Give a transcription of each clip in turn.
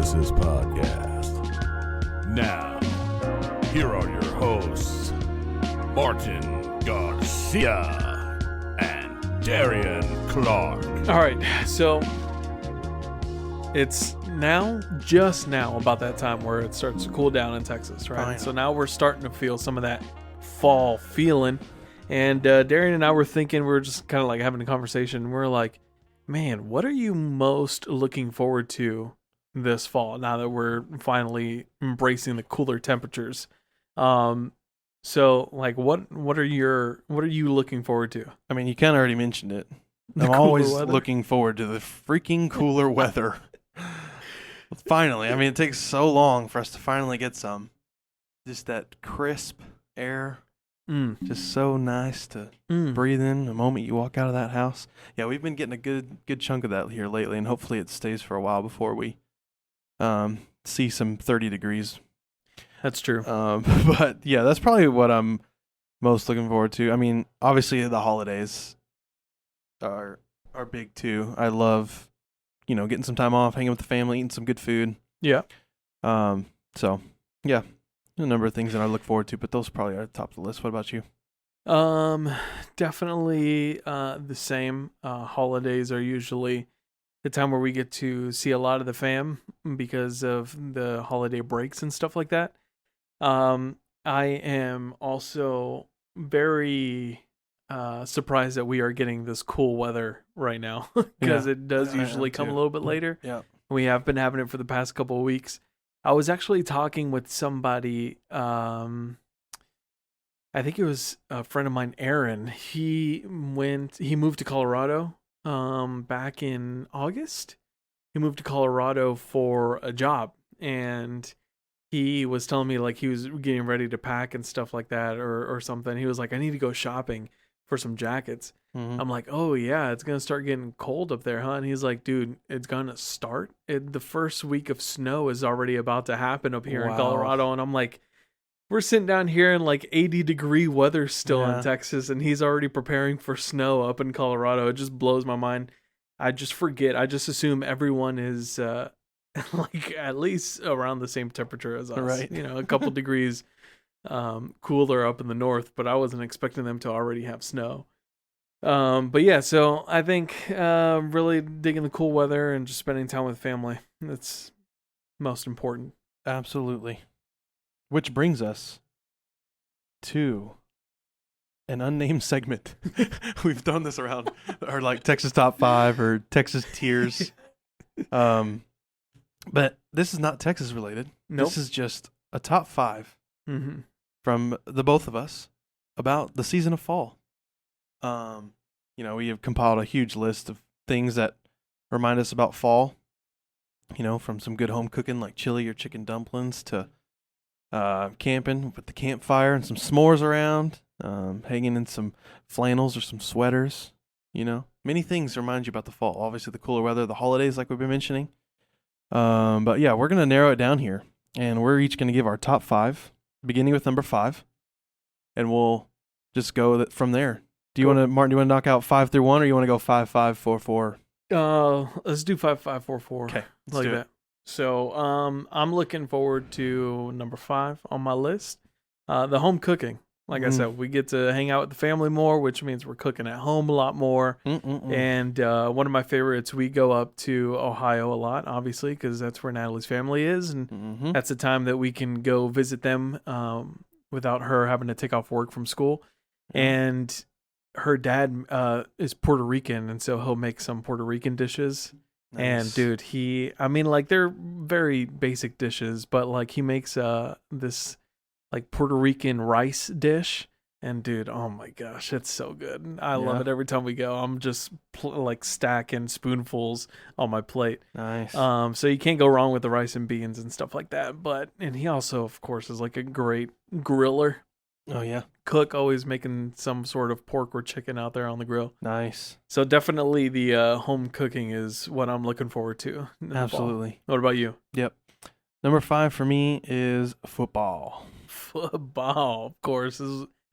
Genesis podcast. Now, here are your hosts, Martin Garcia and Darian Clark. All right, so it's just now about that time where it starts to cool down in Texas, right? Finally. So now we're starting to feel some of that fall feeling. And Darian and I were thinking, we were just kind of like having a conversation. We're like, man, what are you most looking forward to this fall now that we're finally embracing the cooler temperatures? So like what are you looking forward to? I mean, you kind of already mentioned it. The I'm cooler always weather? looking forward to the freaking cooler weather. Finally. I mean, it takes so long for us to finally get some. Just that crisp air. Just so nice to breathe in the moment you walk out of that house. Yeah, we've been getting a good chunk of that here lately, and hopefully it stays for a while before we see some 30 degrees. That's true. But yeah, that's probably what I'm most looking forward to. I mean, obviously the holidays are big too. I love, getting some time off, hanging with the family, eating some good food. Yeah. So yeah, a number of things that I look forward to, but those probably are at the top of the list. What about you? Definitely the same. Holidays are usually the time where we get to see a lot of the fam because of the holiday breaks and stuff like that. I am also very surprised that we are getting this cool weather right now because it does usually come a little bit later. Yeah. We have been having it for the past couple of weeks. I was actually talking with somebody, I think it was a friend of mine, Aaron. He moved to Colorado back in August. He moved to Colorado for a job, and he was telling me like he was getting ready to pack and stuff like that or something. He was like, I need to go shopping for some jackets. Mm-hmm. I'm like, oh yeah, it's going to start getting cold up there, huh? And he's like, dude, it's going to start. The first week of snow is already about to happen up here in Colorado. And I'm like, we're sitting down here in like 80-degree weather still in Texas, and he's already preparing for snow up in Colorado. It just blows my mind. I just forget. I just assume everyone is like at least around the same temperature as us. Right. A couple degrees cooler up in the north, but I wasn't expecting them to already have snow. But yeah, so I think really digging the cool weather and just spending time with family. That's most important. Absolutely. Which brings us to an unnamed segment. We've done this around our like Texas Top 5 or Texas Tiers. But this is not Texas related. Nope. This is just a top 5 from the both of us about the season of fall. We have compiled a huge list of things that remind us about fall, from some good home cooking like chili or chicken dumplings to camping with the campfire and some s'mores around, hanging in some flannels or some sweaters, many things remind you about the fall. Obviously the cooler weather, the holidays like we've been mentioning. But yeah, we're going to narrow it down here, and we're each going to give our top 5, beginning with number 5, and we'll just go from there. Do you want to, Martin, knock out 5 through 1, or you want to go 5, 5, 4, 4? Let's do 5, 5, 4, 4. Okay, let's like do that. it. So, I'm looking forward to number 5 on my list. The home cooking. Like I said, we get to hang out with the family more, which means we're cooking at home a lot more. And one of my favorites, we go up to Ohio a lot, obviously, because that's where Natalie's family is, and that's the time that we can go visit them without her having to take off work from school. And her dad is Puerto Rican, and so he'll make some Puerto Rican dishes. Nice. And dude, they're very basic dishes, but like he makes this like Puerto Rican rice dish, and dude, oh my gosh, it's so good. I love it every time we go. I'm just like stacking spoonfuls on my plate. Nice. So you can't go wrong with the rice and beans and stuff like that. And he also, of course, is like a great griller. Oh yeah. Cook, always making some sort of pork or chicken out there on the grill. Nice. So definitely the home cooking is what I'm looking forward to. Absolutely. What about you? Yep. Number 5 for me is football. Football, of course,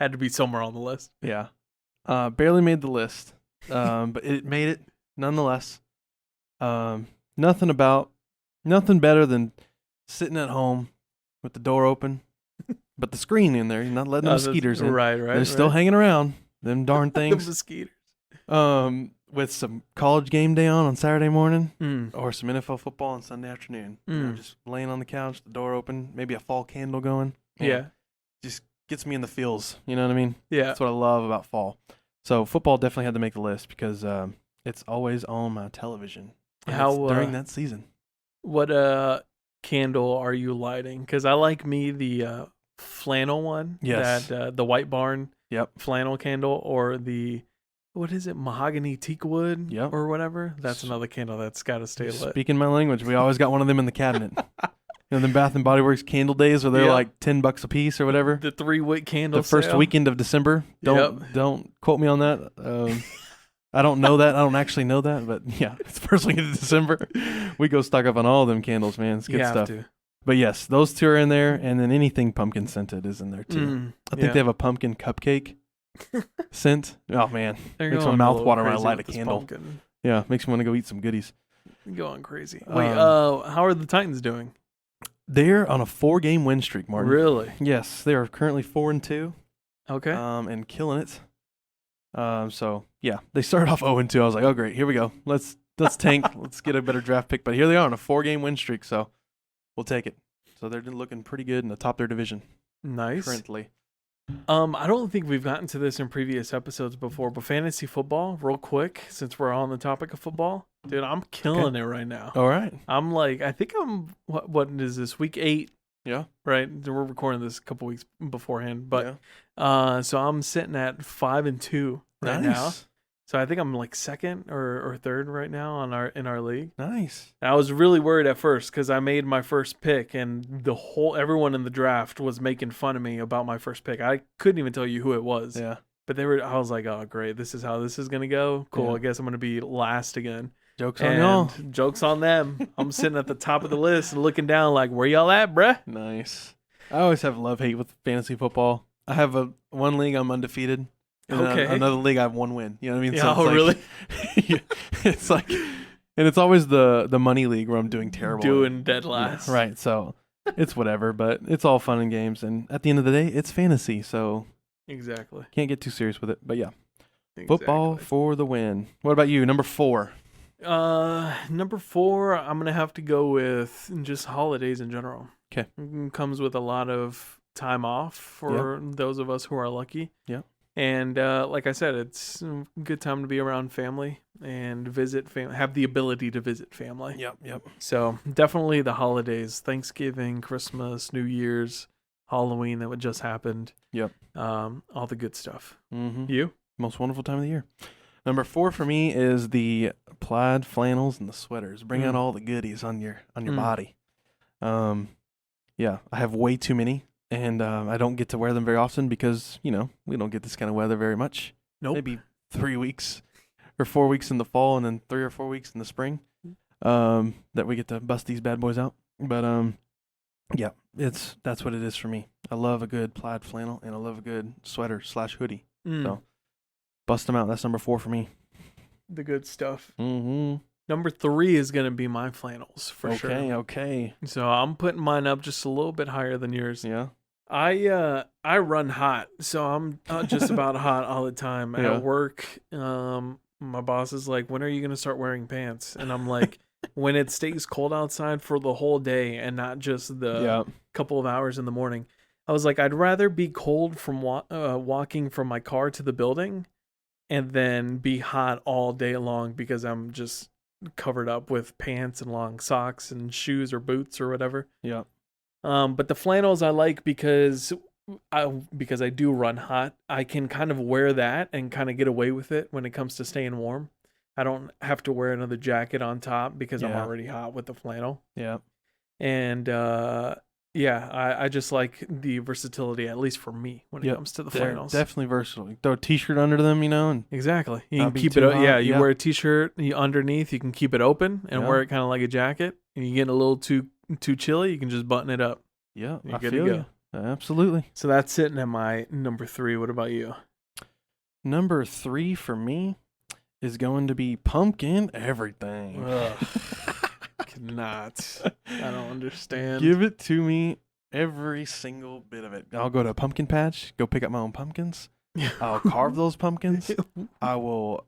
had to be somewhere on the list. Yeah. Barely made the list, but it made it nonetheless. Nothing about Nothing better than sitting at home with the door open, but the screen in there. You're not letting the mosquitoes in. Right. They're still hanging around. Them darn The things. mosquitoes. With some college game day on Saturday morning, Mm. or some NFL football on Sunday afternoon. Mm. Just laying on the couch, the door open, maybe a fall candle going. Man, Yeah. just gets me in the feels. You know what I mean? Yeah. That's what I love about fall. So football definitely had to make the list because it's always on my television. And How, it's during that season? What candle are you lighting? Because I like the flannel one. Yes. That the White Barn. Yep. Flannel candle, or the, what is it, mahogany teak wood? Yep. Or whatever. That's another candle that's got to stay lit. Speaking my language, we always got one of them in the cabinet. Them Bath and Body Works candle days where they're like $10 a piece or whatever. The 3-wick candle. The first sale. weekend of December. Don't quote me on that. I don't know that. I don't actually know that, but yeah, it's the first week of December. We go stock up on all of them candles, man. It's good You have stuff. to. But yes, those two are in there, and then anything pumpkin scented is in there too. I think they have a pumpkin cupcake scent. Oh man, makes my mouth water when I light a candle. Pumpkin. Yeah, makes me want to go eat some goodies. Going crazy. Wait, how are the Titans doing? They're on a 4-game win streak, Martin. Really? Yes, they are currently 4-2. Okay. And killing it. So yeah, they started off 0-2. I was like, oh great, here we go. Let's tank. Let's get a better draft pick. But here they are on a 4-game win streak, so we'll take it. So they're looking pretty good in the top of their division. Nice. Currently. I don't think we've gotten to this in previous episodes before, but fantasy football, real quick, since we're on the topic of football, dude, I'm killing it right now. All right. I think I'm, what is this, week 8? Yeah. Right? We're recording this a couple weeks beforehand, but yeah. so I'm sitting at 5-2 right now. So I think I'm like second or third right now in our league. Nice. I was really worried at first because I made my first pick and everyone in the draft was making fun of me about my first pick. I couldn't even tell you who it was. Yeah. But I was like, oh great, this is how this is gonna go. Cool. Yeah. I guess I'm gonna be last again. Joke's on y'all. Joke's on them. I'm sitting at the top of the list and looking down like, where y'all at, bruh? Nice. I always have love-hate with fantasy football. I have one league I'm undefeated. And another league I have 1 win. You know what I mean? Yeah, so really? It's like, and it's always the money league where I'm doing terrible. Doing dead last. Yeah, right. So it's whatever, but it's all fun and games. And at the end of the day, it's fantasy. So exactly. Can't get too serious with it. But yeah, exactly. Football for the win. What about you? Number 4. Number 4, I'm going to have to go with just holidays in general. Okay. Comes with a lot of time off for those of us who are lucky. Yeah. And like I said, it's a good time to be around family and visit have the ability to visit family. Yep. So definitely the holidays, Thanksgiving, Christmas, New Year's, Halloween that just happened. Yep. All the good stuff. Mm-hmm. You? Most wonderful time of the year. Number 4 for me is the plaid flannels and the sweaters. Bring out all the goodies on your body. Yeah, I have way too many. And I don't get to wear them very often because, we don't get this kind of weather very much. Nope. Maybe 3 weeks or 4 weeks in the fall and then 3 or 4 weeks in the spring that we get to bust these bad boys out. But, yeah, that's what it is for me. I love a good plaid flannel and I love a good sweater/hoodie. So bust them out. That's number 4 for me. The good stuff. Mm-hmm. Number 3 is going to be my flannels for sure. Okay. So I'm putting mine up just a little bit higher than yours. Yeah. I run hot, so I'm just about hot all the time at work. My boss is like, "When are you going to start wearing pants?" And I'm like, "When it stays cold outside for the whole day and not just the couple of hours in the morning." I was like, "I'd rather be cold from walking from my car to the building and then be hot all day long because I'm just covered up with pants and long socks and shoes or boots or whatever." Yeah. But the flannels I like because I do run hot. I can kind of wear that and kind of get away with it when it comes to staying warm. I don't have to wear another jacket on top because I'm already hot with the flannel. Yeah. And I just like the versatility, at least for me, when it comes to the flannels. Definitely versatile. You throw a t-shirt under them, and exactly. You can keep it. You wear a t-shirt underneath. You can keep it open and wear it kind of like a jacket. And you get a little too chilly, you can just button it up. Yeah, you're good to go. Absolutely. So that's sitting at my number 3. What about you? Number 3 for me is going to be pumpkin everything. cannot. I don't understand. Give it to me, every single bit of it. I'll go to a pumpkin patch, go pick up my own pumpkins. I'll carve those pumpkins. I will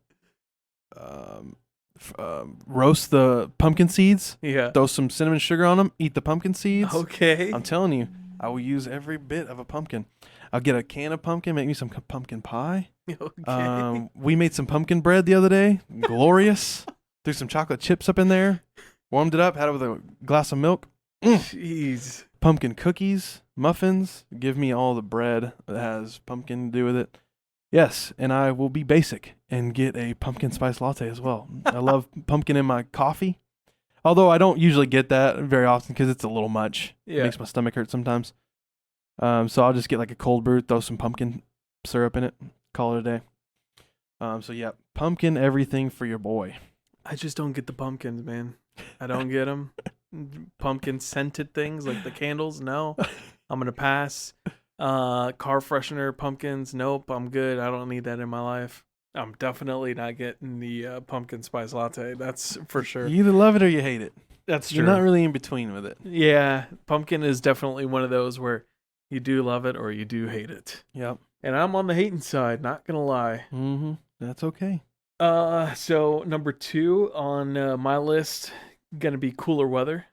roast the pumpkin seeds. Yeah. Throw some cinnamon sugar on them. Eat the pumpkin seeds. Okay. I'm telling you, I will use every bit of a pumpkin. I'll get a can of pumpkin, make me some pumpkin pie. Okay. We made some pumpkin bread the other day. Glorious. Threw some chocolate chips up in there. Warmed it up. Had it with a glass of milk. Jeez. Pumpkin cookies, muffins. Give me all the bread that has pumpkin to do with it. Yes, and I will be basic and get a pumpkin spice latte as well. I love pumpkin in my coffee. Although I don't usually get that very often because it's a little much. Yeah. It makes my stomach hurt sometimes. So I'll just get like a cold brew, throw some pumpkin syrup in it, call it a day. So yeah, pumpkin everything for your boy. I just don't get the pumpkins, man. I don't get them. Pumpkin scented things like the candles. No, I'm going to pass. Car freshener, pumpkins. Nope, I'm good. I don't need that in my life. I'm definitely not getting the pumpkin spice latte. That's for sure. You either love it or you hate it. That's true. You're not really in between with it. Yeah, pumpkin is definitely one of those where you do love it or you do hate it. Yep. And I'm on the hating side, not gonna lie. Mm-hmm. That's okay. So number 2 on my list, gonna be cooler weather.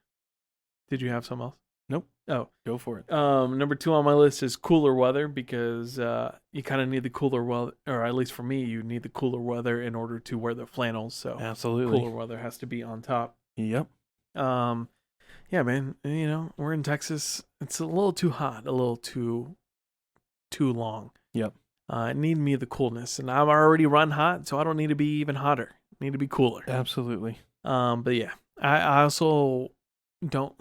Did you have something else? Nope. Oh, Go for it. number 2 on my list is cooler weather because you kind of need the cooler weather, or at least for me, you need the cooler weather in order to wear the flannels. So Absolutely. cooler weather has to be on top. Yep. Yeah, man. You know, we're in Texas. It's a little too hot, a little too long. Yep. I need me the coolness, and I'm already run hot, so I don't need to be even hotter. I need to be cooler. Absolutely. But yeah, I also don't.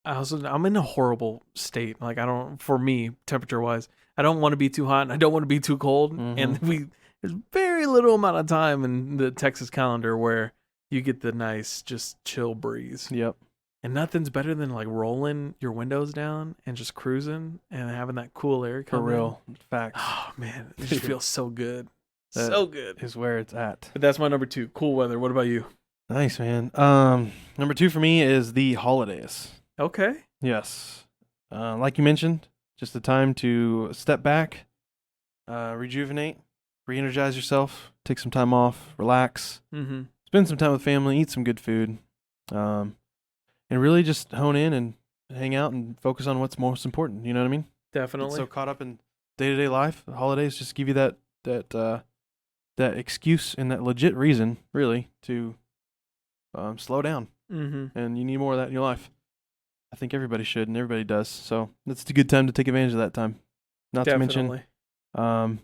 I'm in a horrible state. Like for me, temperature wise, I don't want to be too hot and I don't want to be too cold. Mhm. And there's very little amount of time in the Texas calendar where you get the nice, just chill breeze. Yep. And nothing's better than like rolling your windows down and just cruising and having that cool air For come in. real. Facts. Oh man, it just feels so good. That So good. is where it's at. But that's my number 2. Cool weather. What about you? Nice, man. Number 2 for me is the holidays. Okay. Yes. Like you mentioned, just a time to step back, rejuvenate, re-energize yourself, take some time off, relax, Mm-hmm. spend some time with family, eat some good food, and really just hone in and hang out and focus on what's most important. You know what I mean? Definitely. Get so caught up in day-to-day life, the holidays just give you that excuse and that legit reason, really, to slow down. Mm-hmm. And you need more of that in your life. I think everybody should, and everybody does. So it's a good time to take advantage of that time. Not Definitely. to mention,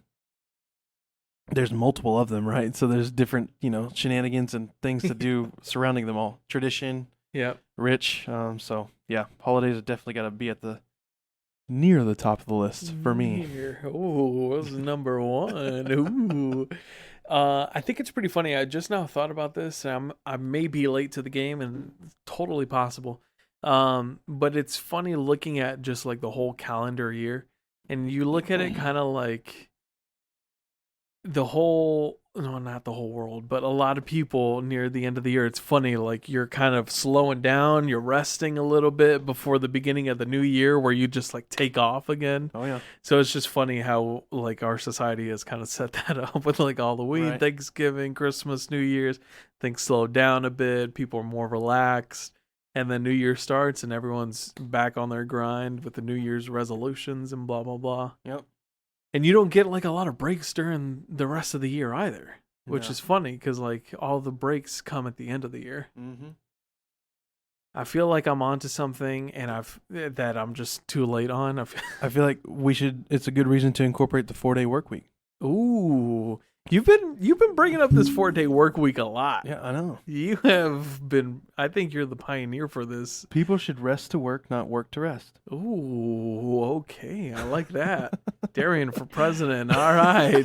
there's multiple of them, right? So there's different, shenanigans and things to do surrounding them all. Tradition, Yep. rich. So yeah, holidays have definitely got to be at near the top of the list for me. Oh, this is number 1. Ooh. I think it's pretty funny. I just now thought about this. I may be late to the game, and it's totally possible. But it's funny looking at just like the whole calendar year, and you look at it kind of like not the whole world, but a lot of people near the end of the year. It's funny, like you're kind of slowing down, you're resting a little bit before the beginning of the new year where you just like take off again. Oh yeah. So it's just funny how like our society has kind of set that up with like Halloween, Right. Thanksgiving, Christmas, New Year's. Things slow down a bit, people are more relaxed. And then New Year starts and everyone's back on their grind with the New Year's resolutions and blah, blah, blah. Yep. And you don't get like a lot of breaks during the rest of the year either, which No. is funny because like all the breaks come at the end of the year. Mm-hmm. I feel like I'm onto something and that I'm just too late on. I feel like it's a good reason to incorporate the 4-day work week. Ooh, you've been bringing up this 4-day work week a lot. Yeah, I know. You have been. I think you're the pioneer for this. People should rest to work, not work to rest. Ooh, okay, I like that. Darian for president. All right,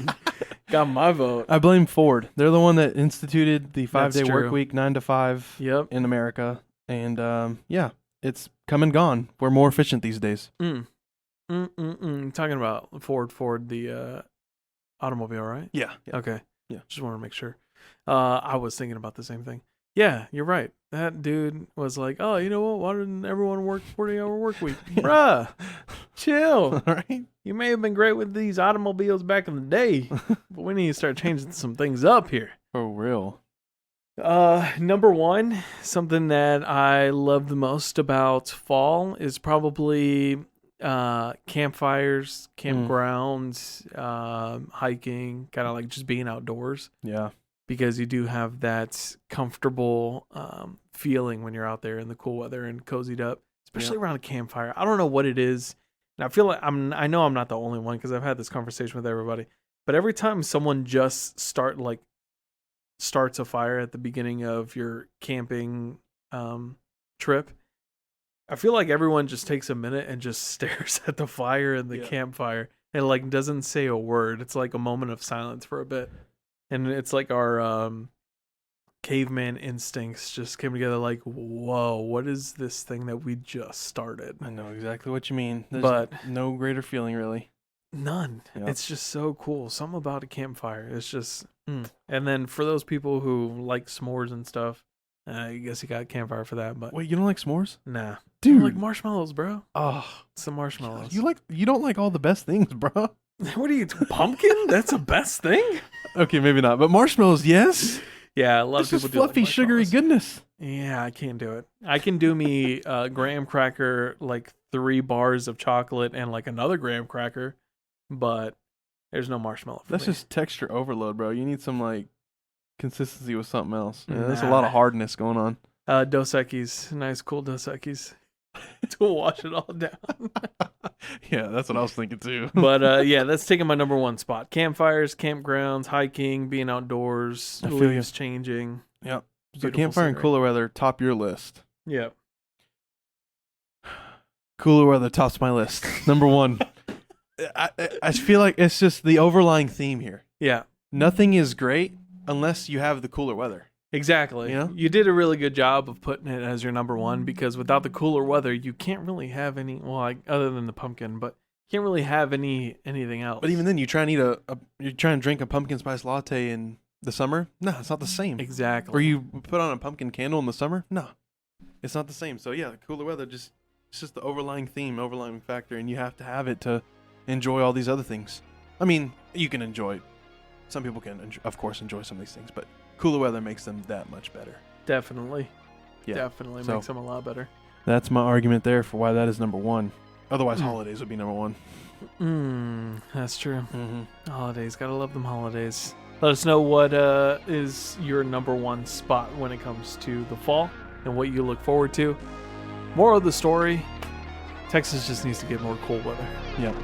got my vote. I blame Ford. They're the one that instituted the 5-day That's work true. week, 9 to 5 Yep. in America. And yeah, it's come and gone. We're more efficient these days. Talking about Ford, the automobile, right? Yeah. Okay. Yeah. Just want to make sure. I was thinking about the same thing. Yeah, you're right. That dude was like, oh, you know what? Why didn't everyone work 40-hour work week? Bruh, chill. Right? You may have been great with these automobiles back in the day, but we need to start changing some things up here. For real. Number one, something that I love the most about fall is probably campfires, campgrounds, hiking, kind of like just being outdoors. Yeah. Because you do have that comfortable feeling when you're out there in the cool weather and cozied up, especially around a campfire. I don't know what it is, and I feel like I know I'm not the only one because I've had this conversation with everybody. But every time someone just starts a fire at the beginning of your camping trip, I feel like everyone just takes a minute and just stares at the fire and the campfire and like doesn't say a word. It's like a moment of silence for a bit. And it's like our caveman instincts just came together like, whoa, what is this thing that we just started? I know exactly what you mean. There's but no greater feeling, really. None. Yep. It's just so cool. Something about a campfire. It's just, And then for those people who like s'mores and stuff, I guess you got a campfire for that. But Wait, you don't like s'mores? Nah. Dude. I like marshmallows, bro. Oh. It's the marshmallows. You don't like all the best things, bro. What are you, pumpkin? That's the best thing? Okay, maybe not. But marshmallows, yes. Yeah, a lot It's of people just do fluffy, like sugary marshmallows. goodness. Yeah, I can't do it. I can do me graham cracker, like 3 bars of chocolate and like another graham cracker, but there's no marshmallow for That's me. just texture overload, bro. You need some like consistency with something else. Yeah, there's a Nah. lot of hardness going on. Dos Equis, nice cool Dos Equis to wash it all down. Yeah, that's what I was thinking too. But yeah, that's taking my number one spot. Campfires, campgrounds, hiking, being outdoors, I feel leaves changing. Yep. So Beautiful campfire and scenery. cooler weather top your list. Yeah. Cooler weather tops my list. Number 1. I feel like it's just the overlying theme here. Yeah. Nothing is great unless you have the cooler weather. Exactly. You know? You did a really good job of putting it as your number one because without the cooler weather, you can't really have any. Well, like, other than the pumpkin, but you can't really have anything else. But even then, you try and you try and drink a pumpkin spice latte in the summer. No, it's not the same. exactly. Or you put on a pumpkin candle in the summer. No, it's not the same. So yeah, the cooler weather it's just the overlying theme, overlying factor, and you have to have it to enjoy all these other things. I mean, you can enjoy. Some people can, of course, enjoy some of these things, but cooler weather makes them that much better. Definitely. Yeah. Definitely So- makes them a lot better. That's my argument there for why that is number 1. Otherwise, holidays would be number 1. That's true. Mm-hmm. Holidays, gotta love them holidays. Let us know what is your number one spot when it comes to the fall and what you look forward to. Moral of the story, Texas just needs to get more cool weather. Yep.